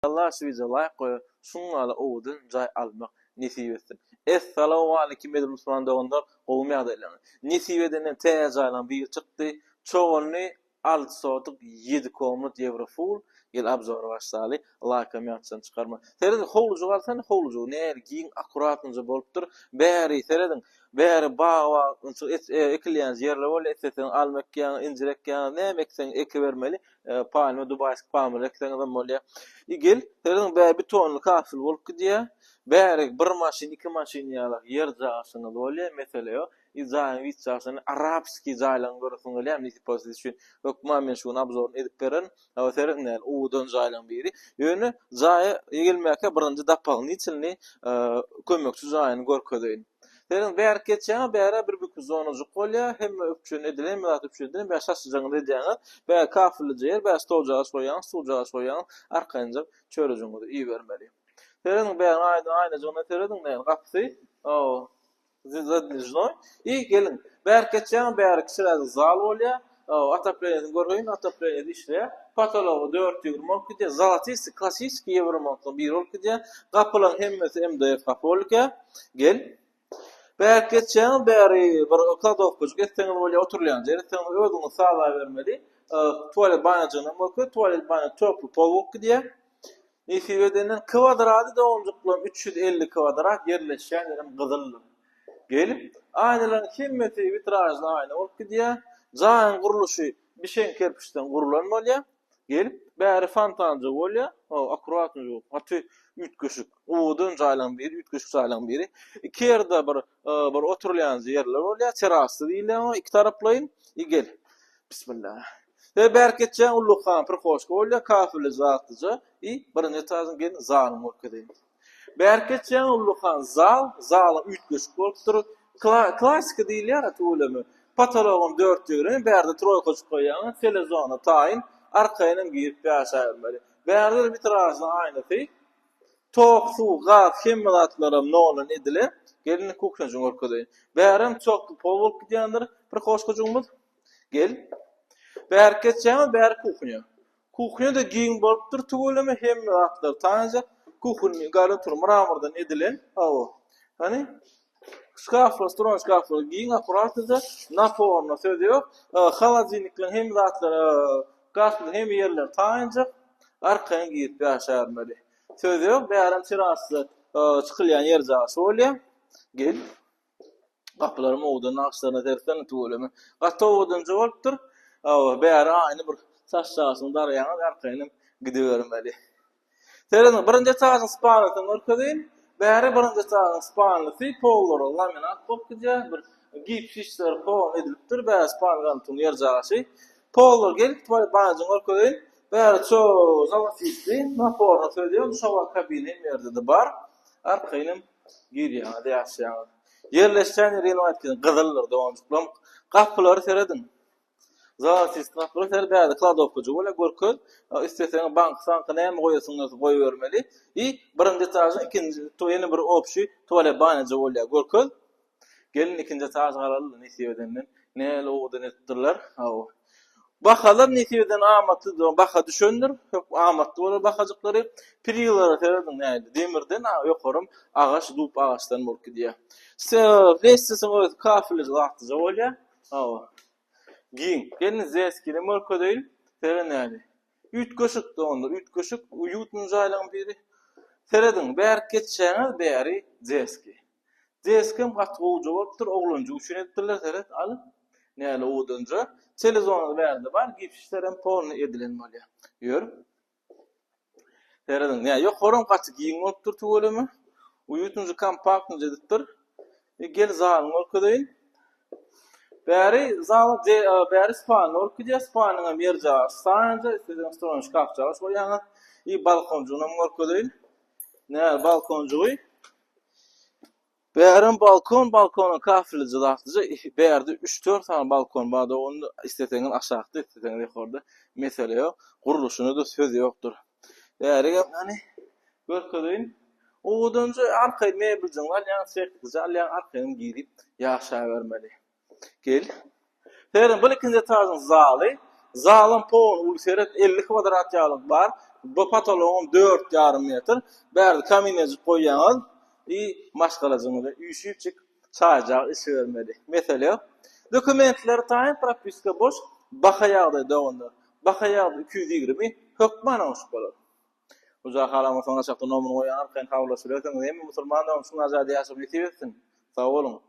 Allah subhanahu koy şunala owdun jay almak nesip etsin. Esselamu aleyküm edil Müslüman dogandar gowum ýagdaýlaryny. Nesip edenden täze jalan bir çykdy. Çoğunluğu 6 sotuk 7 komut euro full gel abzor başlaly. Allah kamyatsan çıkarma. Seredin howluju barsan howluju näer giň akuratynja bolupdyr. Bäri seredin bäri bawa ekilýän ýerler bol etsen almak ýa injirek ýa näme eksen eki bermeli. Palma Dubaysk palma eksen adam bolýar. Gel seredin bäri bir tonly kasyl bolup gidýär. Bäri bir maşyn 2 maşyn ýalar yer jaýasyny bolýar mesele ýok. İzahın vitçasını Arapski zaylan görürsün öyle mi pozisyon hukma men şunu abzor edip beren ama serenler udan zaylan biri yönü zaya gelmekle birinci dapal niçinli kömekçi zayını görködeyin seren berketçe bera bir zona jukolya hem öpçün edilen mi atıp şedilen be şaş janı dediğini be kafirli yer be stojağa soyan arkanca çörücünü iyi vermeli seren be aynı zona seredin ne kapsı o zidnijnoy iyi gelin berketçen berkçiler zal bolya ataplerini görüyin ataplerini işle patologu 4 yurmol kide zalatis klasik yevromon bir rol kide kapılan hemmesi MDF kapolka gel berketçen beri bir kadok kucuk etsen bolya oturlayan yer sen ödünü sağla vermeli tuvalet banyocuğuna bakıyor tuvalet banyo toplu poluk kide İfiveden kvadradı da oncuklum 350 kvadrat yerleşen yerim gızıllı gelip aynaların himmeti vitrajla ayna olup gidiyor. Zayn kuruluşu bir şeyin kerpiçten kurulan bolýar. Gelip bäri fantancı bolýar. O akuratny ýok. Aty 3 köşük. Uwdun jaýlan biri, 3 köşük jaýlan biri. İki ýerde bir oturulýan ýerler bolýar. Terasy diýilýär. İki taraplayın. Gel. Bismillah. Ve berketçe ulluqan prokoşka bolýar. Kafirli zatlıca. Birinji etazyn gelin zalym okudyn. Berketçen ulluqan zalym 3 köşük bolupdyr. Klasik diýilýär atulamy. Patologun 4 ýören berde troýka çykaýan telewizionda taýin arkaýynam girip ýaşaýarmary. Berde bir tarafda aýnasy. Tok suw gaz hemmelatlaram nolan edilen gelin kuknasyň orkady. Bärem çok pol bolup gidýändir. Bir hoşgujumuz gel. Berketçen bär kuknya. Kuknya da giň bolupdyr tugulamy hemmelatlar taýjak. Kuchun garantur mramordan edilen o hani şkaflar stron şkaflar giyin akuratda naforna söýüyor halazynlikler hem zatlar gasly hem yerler taýınjak arkaňa gidip ýaşarmady söýüyor bäram terasy çykylýan yer jaýsy bolýar gel gaplarym owdan naqşlaryna tersen tugulamy gato owdan jogolupdyr bära aýny bir saçsasyň darýaňa arkaňa gidibermeli Seredin birinji taýyň spanatyň orkadyn, bäri birinji taýyň spanasy pollar laminat bolup gidýär, bir gip şişler pol edilipdir, bäri spangan tun yer jaýasy. Pollar gelip tuvalet banyosyň orkadyn, bäri ço zalasysy, naforna söýdüň, şowa kabine ýerde de bar, arkaýynam girýär, ýaşaýar. Yerleşen ýerine aýtdyň gyzyllar dowamlyklam, gapylary seredin. Zalasysy naplar bäri kladowkaja bola görköz, istesen bank sanky näme goýasyňlar goýbermeli. Birinji taýyň ikinji toýany bir opşy tuwalet banyoja bolýar görköz. Gelin ikinji taýyň garaly nesibeden näle owdan etdirler. Bahalar nesibeden amatly baha düşündir. Amatly bolar bahajyklary priýlary seredin näde demirden ýokarum agaç dup agaçdan bolup gidýär. Lessesiň öz kafirli zatlyja bolýar. Giyin. Gelin zeskili mörkö değil. Seren yani. 3 köşük de onda. 3 köşük uyutun jaýlan biri. Seredin berketçäňiz bäri zeski. Zeskim gatgowy bolupdyr. Oglunju üçin etdirler seret al. Näle owdunja. Telewizionda bärde bar. Gipşlerem polny edilen bolýar. Ýör. Seredin. Näme ýok horum gaty giyin bolupdyr tugulamy. Uyutunju kompaktny edipdir. Gel zalyň mörkö değil. Bäri span orkidýa spanyň yer jaýy. Sanja istediň stron şkaf jaýy. Şoýa balkonjuny orkidýin. Näme balkonjugy? Bärim balkonyň kafirli jaýatlyja bärde 3-4 tane balkon bar. Onu istediňiz aşagda, istediňiz ýokarda mesele ýok. Guruluşyny da söz ýokdur. Bäri ýani görkediň. Owdunja arkaý mebeljiň bar, ýa sertlikja, ýa arkaýym girip ýaşaýbermeli. Gel. Serin bu ikinji taýyň zaly. Zalym pol ul seret 50 kvadrat ýalyk bar. bu patoloğun 4,5 metr bärde kaminejik goýýaňyz maşgalajyňyzy üşüpçik çaýjak işi vermeli. Mesele dokumentler taýyn propiska boş bakaýagda doganda. Bakaýagda 220 hökman almış bolar. Uza halama sana çakda nomunu goýan arkaň hawla süretin, hem musulmanlar şuna zady ýaşap ýetirsin. Sag bolun.